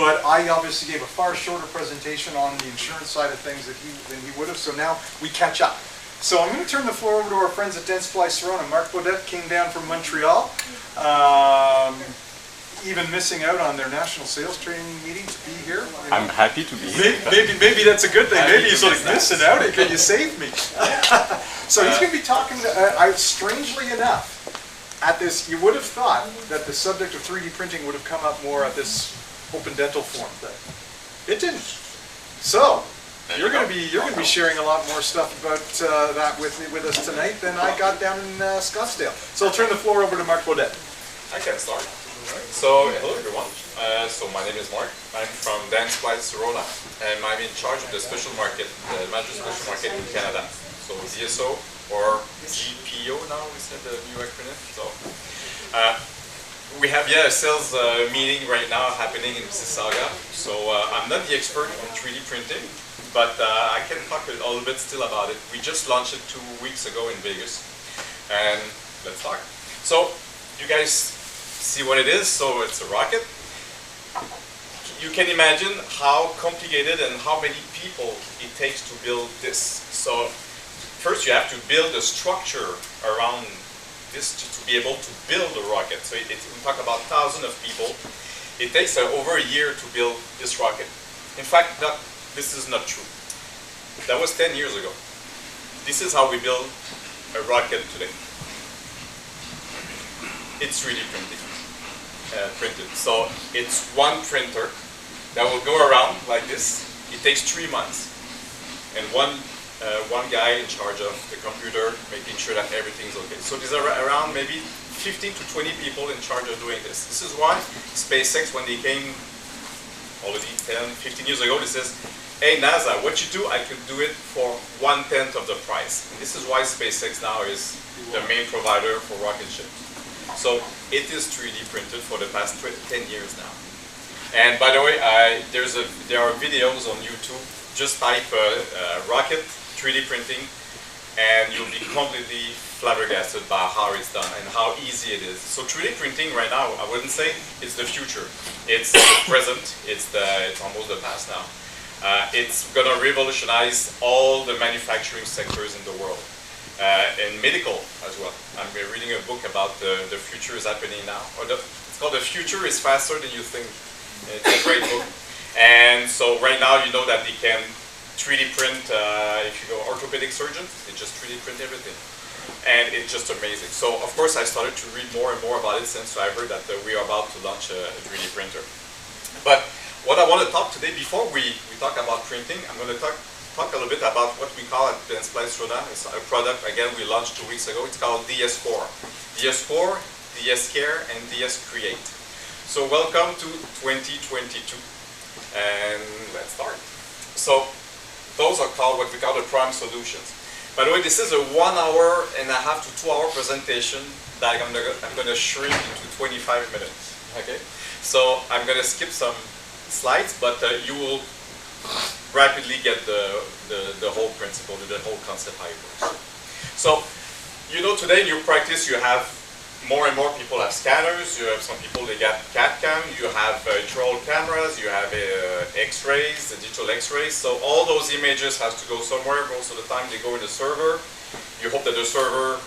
but I obviously gave a far shorter presentation on the insurance side of things than he would have, so now we catch up. So I'm going to turn the floor over to our friends at Dentsply Sirona. Marc Beaudet came down from Montreal, even missing out on their national sales training meeting to be here. You know. I'm happy to be here. Maybe that's a good thing. Maybe he's like missing out. Can you save me? So he's going to be talking. Strangely enough, at this, you would have thought that the subject of 3D printing would have come up more at this Open Dental Forum thing. It didn't. So you're going to be sharing a lot more stuff about that with us tonight than I got down in Scottsdale. So I'll turn the floor over to Marc Beaudet. I can start. So hello everyone. So my name is Marc. I'm from Dentsply Sirona, and I'm in charge of the special market, the major special market in Canada. So DSO or GPO now we said the new acronym. So we have a sales meeting right now happening in Mississauga. So I'm not the expert on 3D printing, but I can talk a little bit still about it. We just launched it 2 weeks ago in Vegas, and let's talk. So you guys see what it is. So it's a rocket. You can imagine how complicated and how many people it takes to build this. So first you have to build a structure around this to be able to build a rocket. So we talk about thousands of people. It takes over a year to build this rocket. In fact, this is not true. That was 10 years ago. This is how we build a rocket today. It's 3D printing. Printed. So it's one printer that will go around like this. It takes 3 months, and one guy in charge of the computer, making sure that everything's okay. So there's around maybe 15 to 20 people in charge of doing this. This is why SpaceX, when they came already 10, 15 years ago, they says, "Hey NASA, what you do, I could do it for 1/10 of the price." And this is why SpaceX now is the main provider for rocket ships. So it is 3D printed for the past 10 years now. And by the way, there are videos on YouTube. Just type rocket 3D printing, and you'll be completely flabbergasted by how it's done and how easy it is. So 3D printing right now, I wouldn't say it's the future. It's the present. It's almost the past now. It's gonna revolutionize all the manufacturing sectors in the world. And medical as well. I'm reading a book about the future is happening now. It's called The Future is Faster Than You Think. It's a great book. And so right now you know that they can 3D print, if you go orthopedic surgeons, they just 3D print everything. And it's just amazing. So of course I started to read more and more about it since I heard that we are about to launch a 3D printer. But what I want to talk today, before we talk about printing, I'm going to talk a little bit about what we call at Dentsply Sirona. It's a product, again, we launched 2 weeks ago. It's called DS4. DS4, DS Care, and DS Create. So welcome to 2022. And let's start. So those are called what we call the prime solutions. By the way, this is a 1.5 to 2 hour presentation that I'm going to shrink into 25 minutes. Okay? So I'm going to skip some slides, but you will rapidly get the whole principle, the whole concept how it works. So, you know, today in your practice you have more and more people have scanners, you have some people they got CAD-CAM, you have intraoral cameras, you have X-rays, digital X-rays. So all those images have to go somewhere. Most of the time they go in the server. You hope that the server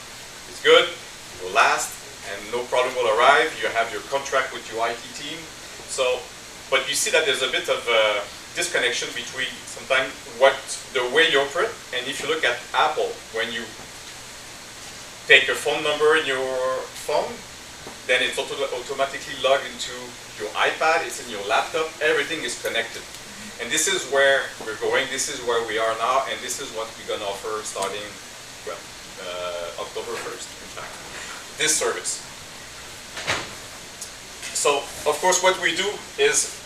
is good, it will last, and no problem will arrive. You have your contract with your IT team. So, but you see that there's a bit of disconnection between sometimes the way you operate, and if you look at Apple, when you take a phone number in your phone, then it's automatically logged into your iPad, it's in your laptop, everything is connected. And this is where we're going, this is where we are now, and this is what we're going to offer starting, well, October 1st, in fact, this service. So, of course, what we do is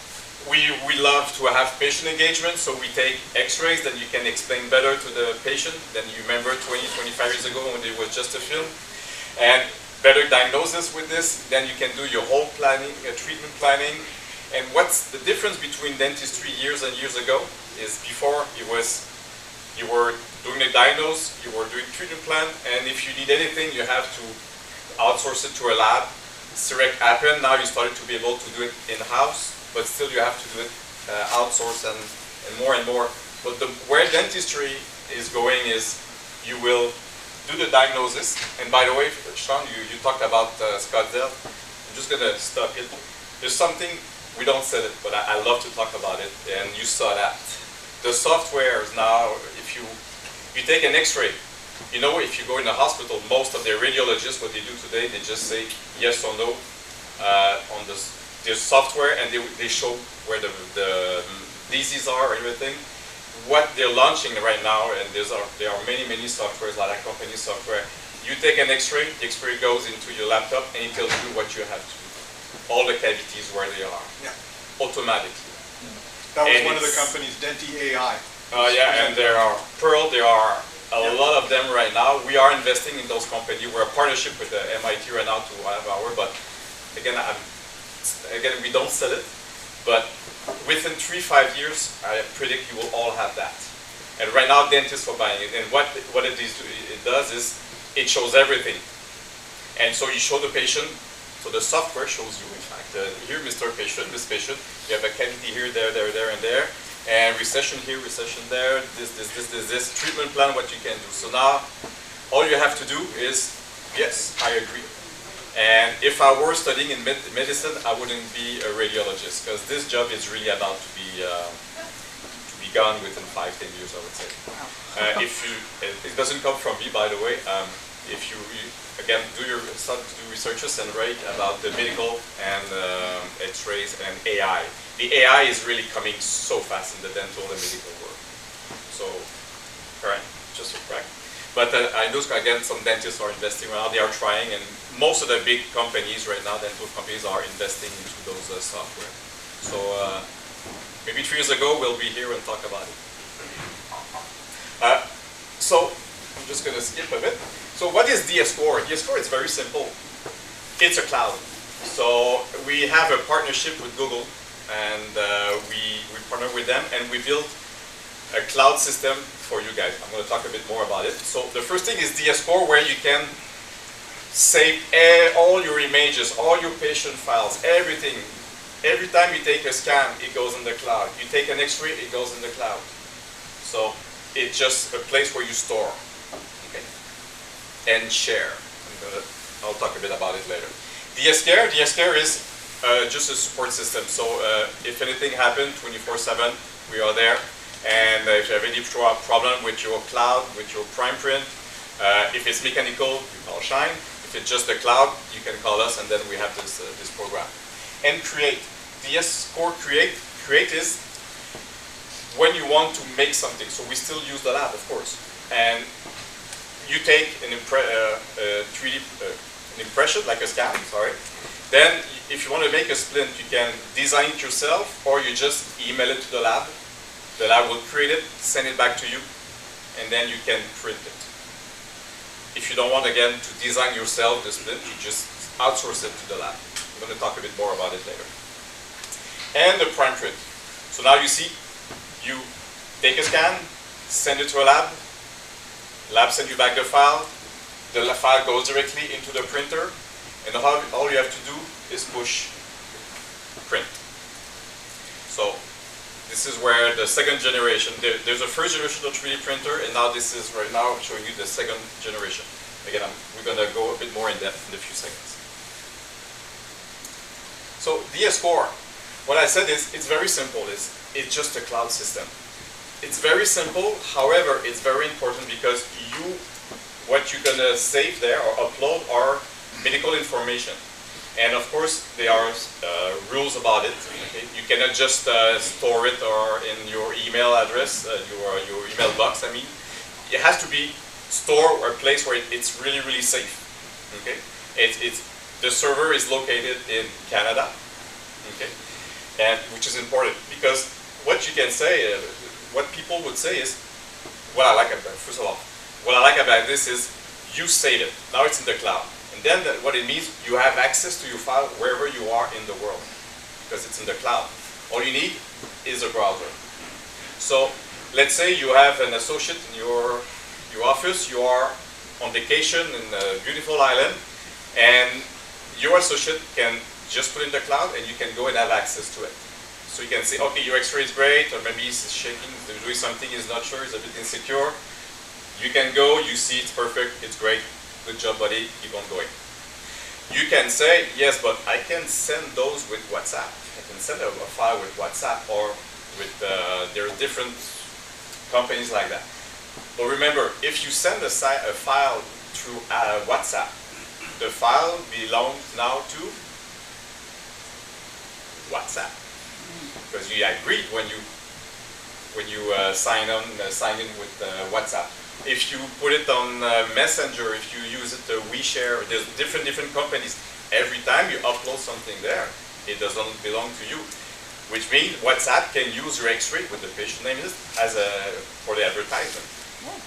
we love to have patient engagement, so we take X-rays that you can explain better to the patient than you remember 20, 25 years ago when it was just a film. And better diagnosis with this, then you can do your whole planning, treatment planning. And what's the difference between dentistry years and years ago is before it was, you were doing the diagnose, you were doing treatment plan, and if you need anything, you have to outsource it to a lab. Direct happen, now you started to be able to do it in-house. but still you have to do it outsourced and more and more. But where dentistry is going is you will do the diagnosis. And by the way, Sean, you talked about Scottsdale. I'm just going to stop it. There's something, we don't sell it, but I love to talk about it, and you saw that. The software is now, if you take an x-ray, you know, if you go in the hospital, most of the radiologists, what they do today, they just say yes or no on their software, and they show where the diseases are, everything. What they're launching right now, and there are many softwares, like that company software. You take an x-ray, the x-ray goes into your laptop, and it tells you what you have to do. All the cavities where they are, automatically. That was one of the companies, Denti AI. Yeah, and there are Pearl, there are a lot of them right now. We are investing in those companies. We're a partnership with the MIT right now to have our, but again, we don't sell it, but within 3-5 years, I predict you will all have that. And right now, dentists are buying it. And what it does is, it shows everything. And so you show the patient, so the software shows you, in fact, here, Mr. Patient, this patient, you have a cavity here, there, and there, and recession here, recession there, this, treatment plan, what you can do. So now, all you have to do is, yes, I agree. And if I were studying in medicine, I wouldn't be a radiologist, because this job is really about to be gone within 5-10 years, I would say. It doesn't come from me, by the way. If you again do researches and write about the medical and X-rays and AI. The AI is really coming so fast in the dental and medical world. So, correct, just correct. But I know again some dentists are investing now. They are trying, and most of the big companies right now, dental companies, are investing into those software. So maybe 3 years ago we'll be here and talk about it. So I'm just going to skip a bit. So what is DS-Core? DS-Core is very simple. It's a cloud. So we have a partnership with Google, and we partner with them, and we built a cloud system for you guys. I'm going to talk a bit more about it. So the first thing is DS-Core, where you can save all your images, all your patient files, everything. Every time you take a scan, it goes in the cloud. You take an X-ray, it goes in the cloud. So it's just a place where you store, okay, and share. I'll talk a bit about it later. DS-Care is just a support system. So if anything happens, 24/7, we are there. And if you have any problem with your cloud, with your prime print, if it's mechanical, you call Shine. If it's just the cloud, you can call us, and then we have this program. And create. DS-Core create is when you want to make something. So we still use the lab, of course. And you take an 3D impression, like a scan, sorry. Then if you want to make a splint, you can design it yourself, or you just email it to the lab. The lab will create it, send it back to you, and then you can print it. If you don't want, again, to design yourself the splint, you just outsource it to the lab. I'm going to talk a bit more about it later. And the prime print. So now you see, you take a scan, send it to a lab sends you back the file goes directly into the printer, and all you have to do is push print. So this is where the second generation, there's a first generation of 3D printer, and now this is right now showing you the second generation. Again, we're going to go a bit more in depth in a few seconds. So DS-Core, what I said is, it's very simple. It's just a cloud system. It's very simple, however, it's very important because what you're going to save there or upload are medical information. And of course, there are rules about it. Okay? You cannot just store it or in your email address, your email box, I mean. It has to be stored or a place where it's really, really safe. Okay? The server is located in Canada, okay? And which is important because what you can say, what people would say is, what I like about it, first of all, what I like about this is you save it. Now it's in the cloud. And then what it means, you have access to your file wherever you are in the world because it's in the cloud. All you need is a browser. So let's say you have an associate in your office, you are on vacation in a beautiful island, and your associate can just put in the cloud and you can go and have access to it. So you can say, okay, your X-ray is great, or maybe he's shaking, he's doing something, he's not sure, he's a bit insecure. You can go, you see it's perfect, it's great, good job, buddy, keep on going. You can say, yes, but I can send those with WhatsApp. I can send a file with WhatsApp, or with, there are different companies like that. But remember, if you send a file through WhatsApp, the file belongs now to WhatsApp, because you agreed when you sign in with WhatsApp. If you put it on Messenger, if you use it WeShare, there's different companies. Every time you upload something there, it doesn't belong to you, which means WhatsApp can use your X-ray with the patient name as for the advertisement.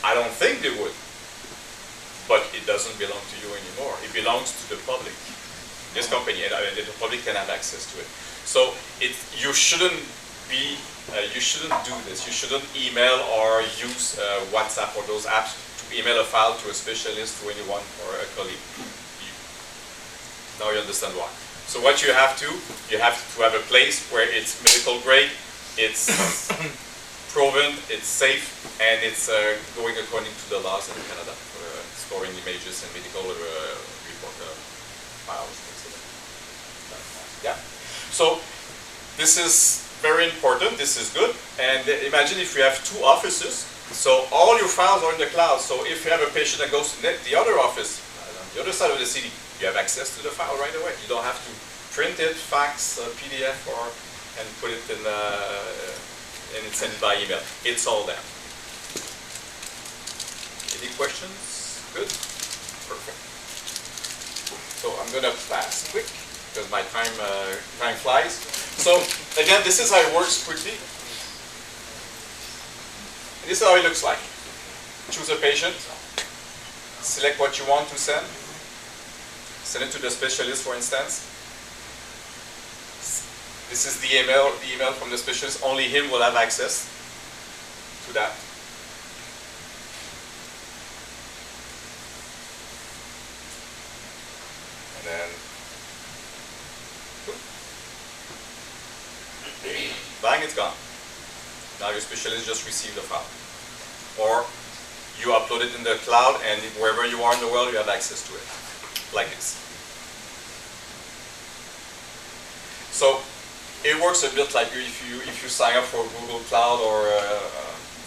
I don't think they would, but it doesn't belong to you anymore. It belongs to the public. This company, and the public can have access to it. So you shouldn't do this. You shouldn't email or use WhatsApp or those apps to email a file to a specialist, to anyone, or a colleague. Now you understand why. So what you have to have a place where it's medical grade, it's proven, it's safe, and it's going according to the laws in Canada for storing images and medical report files. Yeah. So this is very important. This is good. And imagine if you have 2 offices, so all your files are in the cloud. So if you have a patient that goes to the other office, on the other side of the city, you have access to the file right away. You don't have to print it, fax, PDF, and put it in and send it by email. It's all there. Any questions? Good? Perfect. So I'm going to pass quick because my time flies. So again, this is how it works quickly. And this is how it looks like. Choose a patient, select what you want to send it to the specialist, for instance. This is the email from the specialist. Only him will have access to that. And then, bang, it's gone. Now your specialist just received the file. Or you upload it in the cloud, and wherever you are in the world, you have access to it, like this. So it works a bit like if you sign up for Google Cloud or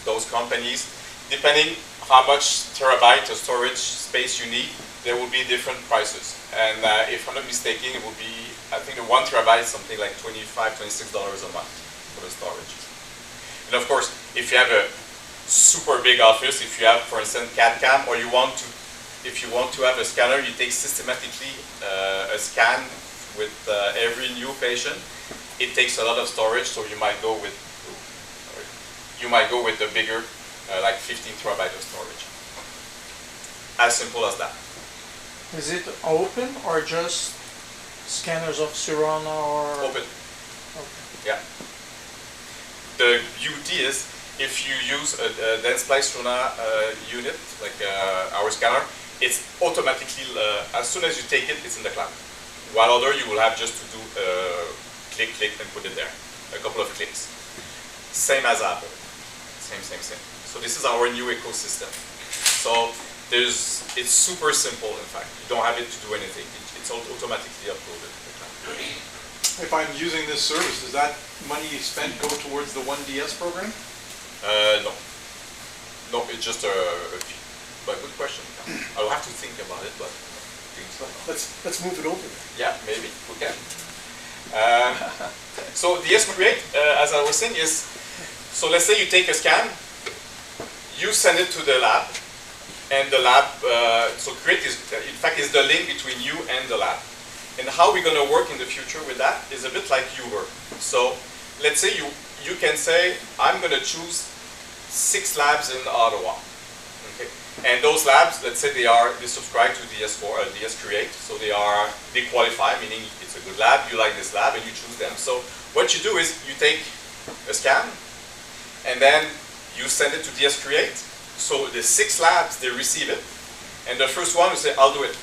those companies. Depending how much terabyte of storage space you need, there will be different prices. And if I'm not mistaken, it will be, I think the 1 terabyte is something like $25, $26 a month for the storage. And of course, if you have a super big office, if you have, for instance, CAD/CAM, or if you want to have a scanner, you take systematically a scan with every new patient. It takes a lot of storage, so you might go with the bigger, like 15 terabyte of storage. As simple as that. Is it open or just scanners of Sirona or? Open. Okay. Yeah. The beauty is if you use a Dentsply Sirona unit, like our scanner, it's automatically, as soon as you take it, it's in the cloud. While other, you will have just to do click, and put it there. A couple of clicks. Same as Apple. Same. So this is our new ecosystem. So it's super simple, in fact. You don't have it to do anything. It's automatically uploaded. If I'm using this service, does that money you spent go towards the 1DS program? No. No, it's just a fee. But good question. I'll have to think about it, but Let's move it over there. yeah, maybe we can. So DS Create, as I was saying, is, so let's say you take a scan, you send it to the lab, and the lab, so Create is, in fact, is the link between you and the lab. And how we're going to work in the future with that is a bit like Uber. So let's say you can say, I'm going to choose 6 labs in Ottawa. Okay? And those labs, let's say they subscribe to DS4, DS Create, so they qualify, meaning it's a good lab, you like this lab, and you choose them. So what you do is you take a scan, and then you send it to DS Create. So the 6 labs, they receive it, and the first one will say, I'll do it.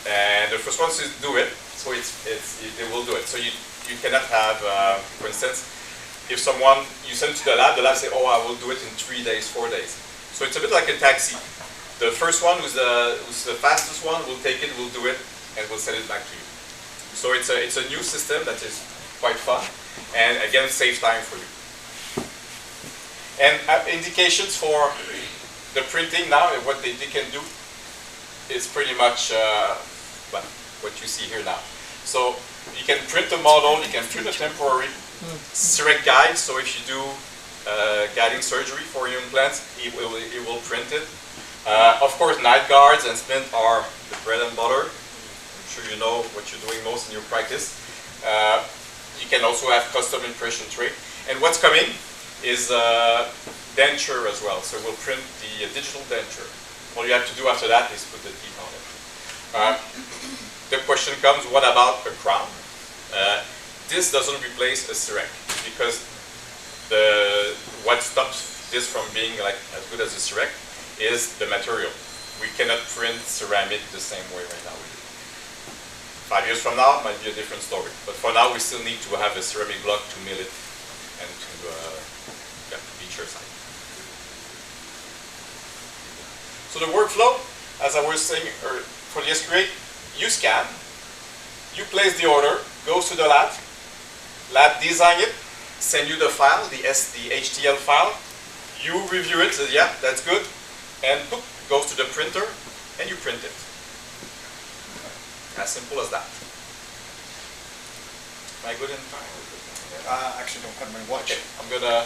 And the first one says, do it, so they will do it. So you you cannot have, for instance, if someone, you send to the lab say, oh, I will do it in 3 days, 4 days. So it's a bit like a taxi. The first one who's the fastest one will take it, will do it, and will send it back to you. So it's a new system that is quite fun, and again, saves time for you. And indications for the printing now and what they can do is pretty much what you see here now. So you can print a model, you can print a temporary direct guide. So if you do guiding surgery for your implants, it will print it. Of course, night guards and splint are the bread and butter. I'm sure you know what you're doing most in your practice. You can also have custom impression tray. And what's coming is denture as well. So we'll print the digital denture. All you have to do after that is put the teeth on it. The question comes, what about a crown? This doesn't replace a CEREC because what stops this from being like as good as a CEREC is the material. We cannot print ceramic the same way right now we do. 5 years from now, it might be a different story. But for now, we still need to have a ceramic block to mill it and to be chairside. So the workflow, as I was saying, for the S-Create, you scan, you place the order, goes to the lab design it, send you the file, the HTL file, you review it, says, yeah, that's good, and boop, goes to the printer, and you print it. As simple as that. Am I good in time? Actually don't have my watch. Okay, I'm gonna,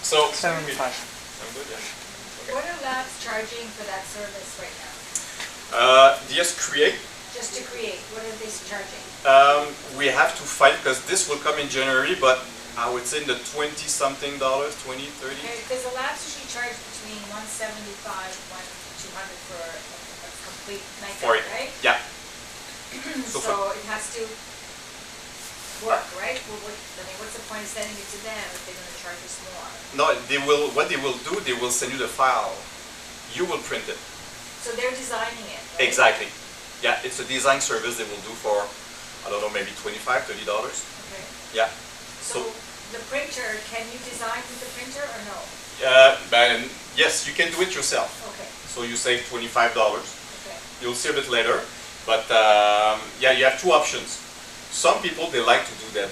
so. 75. I'm good, yeah. Okay. What are labs charging for that service right now? Just create. Just to create, what are they charging? We have to fight because this will come in January, but I would say in the $20-something, 20, 30. Okay, because the labs usually charge between $175 and $200 for a complete night guard, right? Yeah. So it has to work, right? Well, I mean, what's the point of sending it to them if they're going to charge us more? No, they will. What they will do, they will send you the file. You will print it. So they're designing it, right? Exactly. Yeah, it's a design service they will do for, I don't know, maybe $25, $30. Okay. Yeah. So the printer, can you design with the printer or no? Yes, you can do it yourself. Okay. So you save $25. Okay. You'll see a bit later. But yeah, you have two options. Some people, they like to do that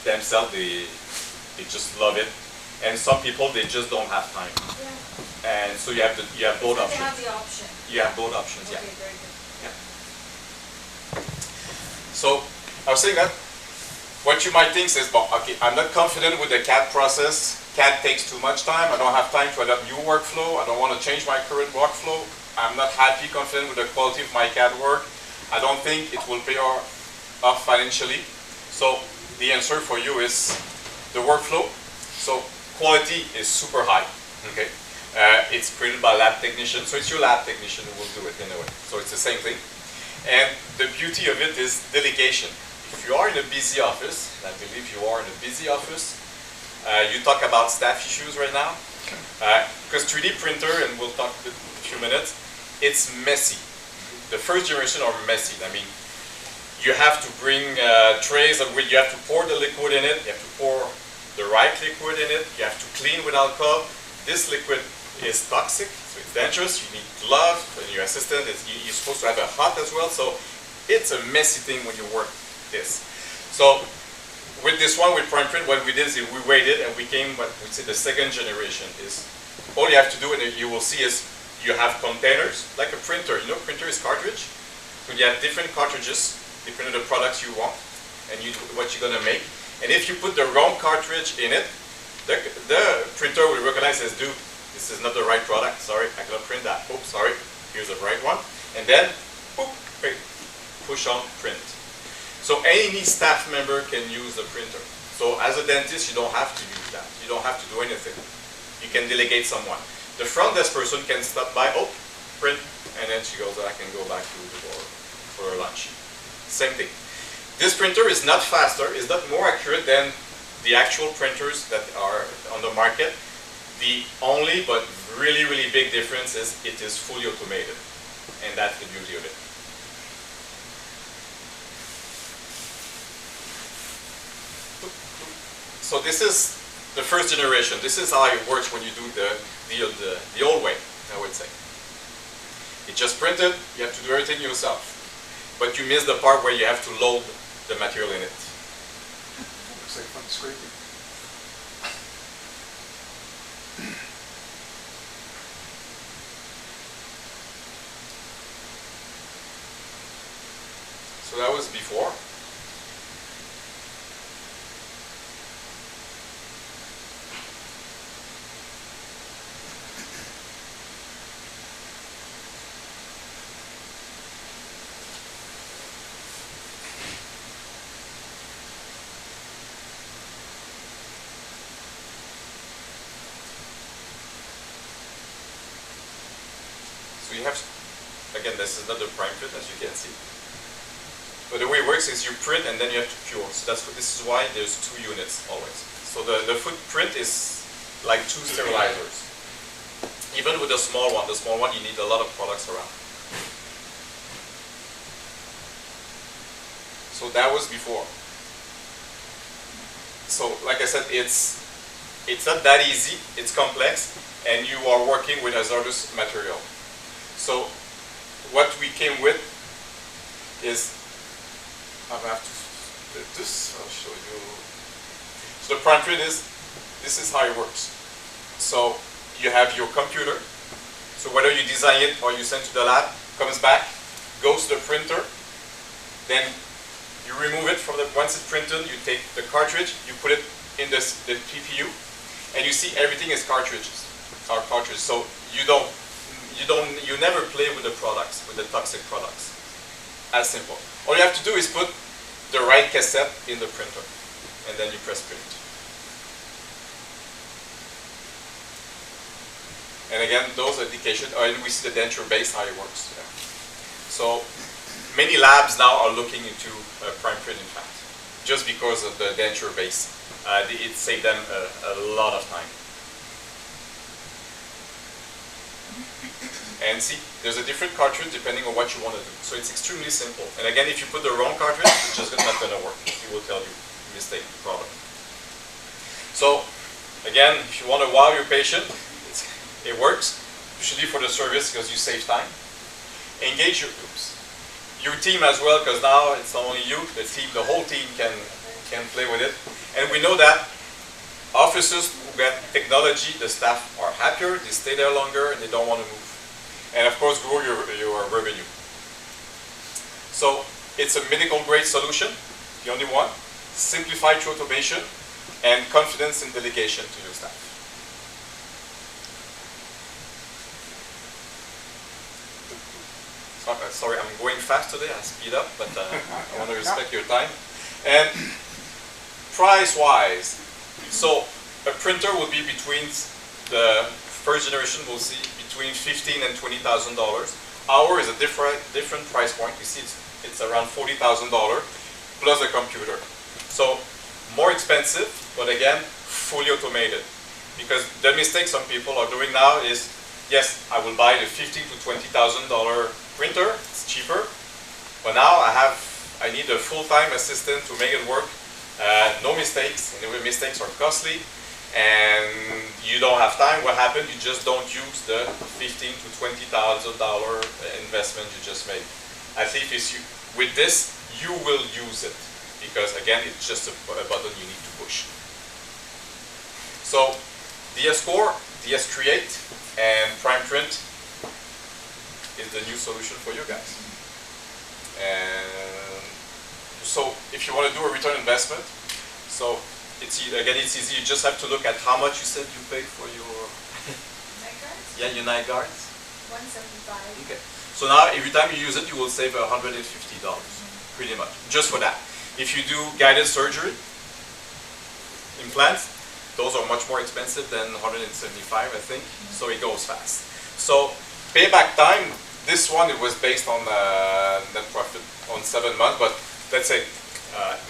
themselves. They just love it. And some people, they just don't have time. Yeah. And so you have both So options. they have the option. You have both options, Okay, yeah. very good. Yeah. So I was saying that what you might think is, well, okay, I'm not confident with the CAD process. CAD takes too much time. I don't have time to adapt new workflow. I don't want to change my current workflow. I'm not happy, confident with the quality of my CAD work. I don't think it will pay off financially. So the answer for you is the workflow. So quality is super high. Okay. It's printed by lab technician, so it's your lab technician who will do it anyway. So it's the same thing. And the beauty of it is delegation. If you are in a busy office, and I believe you are in a busy office, you talk about staff issues right now. Because 3D printer, and we'll talk in a few minutes, it's messy. The first generation are messy. I mean, you have to bring trays of which you have to pour the liquid in it, you have to pour the right liquid in it, you have to clean with alcohol. This liquid is toxic, so it's dangerous. You need gloves, and your assistant you're supposed to have a hot as well. So it's a messy thing when you work this. So with this one, with Prime Print, what we did is we waited and we came what we say the second generation is all you have to do, and you will see is you have containers like a printer. You know, printer is cartridge. So you have different cartridges depending on the products you want and what you're gonna make. And if you put the wrong cartridge in it, the printer will recognize as, dude, this is not the right product. Sorry, I cannot print that. Oops, sorry. Here's the right one. And then, boop, push on print. So any staff member can use the printer. So as a dentist, you don't have to use that. You don't have to do anything. You can delegate someone. The front desk person can stop by, oh, print, and then she goes back and go back to the door for her lunch. Same thing. This printer is not faster, is not more accurate than the actual printers that are on the market. The only but really, really big difference is it is fully automated. And that's the beauty of it. So this is the first generation. This is how it works when you do the old way, I would say. It's just printed, you have to do everything yourself. But you miss the part where you have to load the material in it. Looks like fun scraping. So that was before. So you have, again, this is not the prime print, as you can see. But the way it works is you print and then you have to cure. So this is why there's 2 units always. So the footprint is like 2 sterilizers. Even with the small one you need a lot of products around. So that was before. So like I said, it's not that easy, it's complex, and you are working with hazardous material. So what we came with is, I have to do this, I'll show you. So the prime print is, this is how it works. So you have your computer, so whether you design it or you send to the lab, comes back, goes to the printer, then you remove it from the, once it's printed, you take the cartridge, you put it in the PPU, and you see everything is cartridges. So you never play with the products, with the toxic products. As simple. All you have to do is put the right cassette in the printer, and then you press print. And again, those are indications, and we see the denture base, how it works. Yeah. So many labs now are looking into prime print, in fact, just because of the denture base. It saved them a lot of time. And see, there's a different cartridge depending on what you want to do. So it's extremely simple. And again, if you put the wrong cartridge, it's just not going to work. It will tell you mistake product. So again, if you want to wow your patient, it works. Usually for the service because you save time. Engage your team as well, because now it's not only you, the whole team can play with it. And we know that offices who get technology, the staff are happier, they stay there longer, and they don't want to move. And of course, grow your revenue. So it's a medical grade solution, the only one. Simplified through automation and confidence in delegation to your staff. Sorry, I'm going fast today. I speed up, but I want to respect your time. And price-wise, so a printer will be between the first generation. We'll see between $15,000 and $20,000. Ours is a different price point. You see, it's around $40,000 plus a computer. So more expensive, but again, fully automated. Because the mistake some people are doing now is, yes, I will buy the $15,000 to $20,000 printer. It's cheaper, but now I need a full-time assistant to make it work. No mistakes, and the mistakes are costly, and you don't have time. What happened? You just don't use the $15,000 to $20,000 investment you just made. At least with this, you will use it, because again, it's just a button you need to push. So DS Core, DS Create, and Prime Print is the new solution for you guys. And so if you want to do a return investment, so it's easy. You just have to look at how much you said you paid for your Night guards? yeah, your night guards. $175. Okay. So now every time you use it, you will save $150, pretty much, just for that. If you do guided surgery, implants, those are much more expensive than $175, I think. So it goes fast. So payback time. This one, it was based on net profit on 7 months, but let's say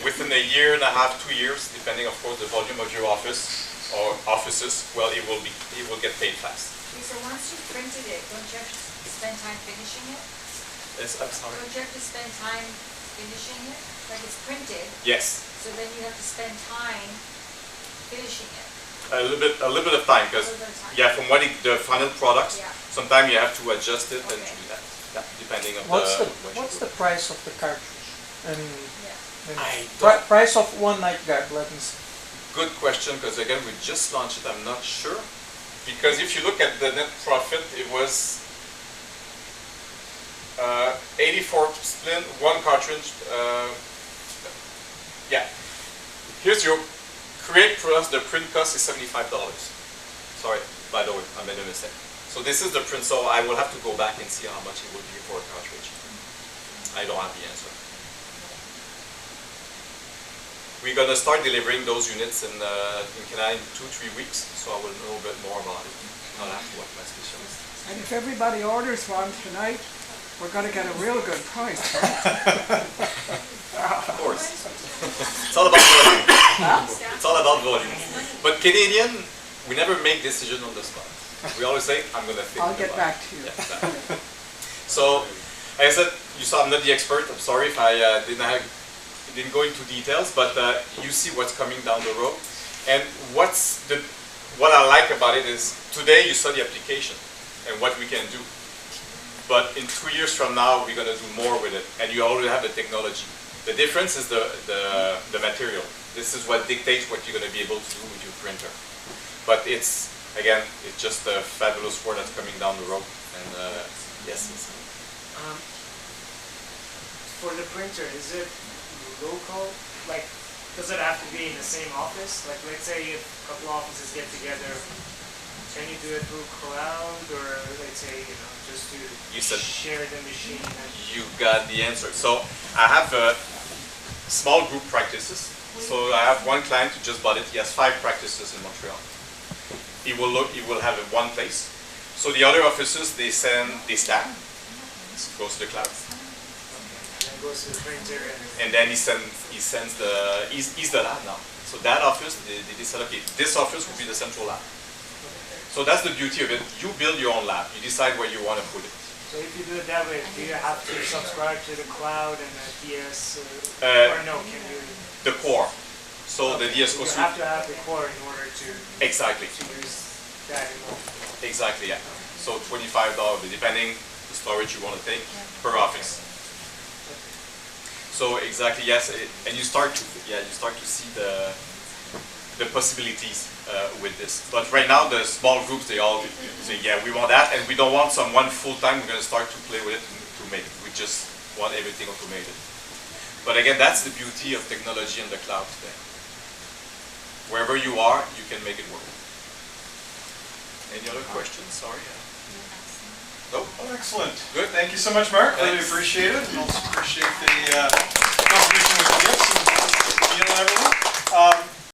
within a year and a half, 2 years, depending of course the volume of your office or offices, well, it will get paid fast. Okay, so once you've printed it, don't you have to spend time finishing it? Yes, I'm sorry. Don't you have to spend time finishing it? Like it's printed, Yes. so then you have to spend time finishing it? A little bit of time, because, A little bit of time. yeah, from what the final product, Yeah. sometimes you have to adjust it and Okay. do that, yeah, depending on What's the what you what's do. the price of the cartridge? And Yeah. I don't- price of one night guard, let me see. Good question, because again, we just launched it, I'm not sure. Because if you look at the net profit, it was 84 splint, one cartridge, yeah. Here's your create plus the print cost is $75. Sorry, by the way, I made a mistake. So this is the print, so I will have to go back and see how much it would be for a cartridge. I don't have the answer. We're gonna start delivering those units in Canada in 2-3 weeks, so I will know a bit more about it. I'll have to watch my specialist. And if everybody orders one tonight, we're gonna get a real good price. Of course. It's all about volume. It's all about volume. But Canadian, we never make decision on the spot. We always say, I'm gonna think I'll about get it. back to you. Yeah, exactly. So, like I said, you saw I'm not the expert. I'm sorry if I didn't go into details, but you see what's coming down the road. And what I like about it is today you saw the application and what we can do. But in 2 years from now, we're going to do more with it, and you already have the technology. The difference is the material. This is what dictates what you're going to be able to do with your printer. But it's, again, it's just a fabulous word that's coming down the road. And yes, it's, For the printer, is it local? Like, does it have to be in the same office? Like, let's say if a couple offices get together, can you do it through cloud, or let's say, just to You said- share the machine? And you got the answer. So I have small group practices. So I have one client who just bought it. He has 5 practices in Montreal. He will have it one place. So the other offices, they stack. It goes to the cloud. and then goes to the printer and And then he's the lab now. So that office, they decide, okay, this office will be the central lab. So that's the beauty of it. You build your own lab. You decide where you want to put it. so if you do it that way, do you have to subscribe to the cloud and the DS, or no? Can you? The core. So the DS You goes have to have the core in order to exactly. use that in multiple. Exactly, yeah. So $25, depending the storage you want to take per office. So exactly, yes, and you start to see the possibilities with this. But right now, the small groups, they all say, yeah, we want that, and we don't want someone full-time. We're going to start to play with it to make it. We just want everything automated. But again, that's the beauty of technology in the cloud today. Wherever you are, you can make it work. Any other questions? Sorry. No? Oh, excellent. Good. Thank you so much, Mark. Really Thanks. appreciate it. And also appreciate the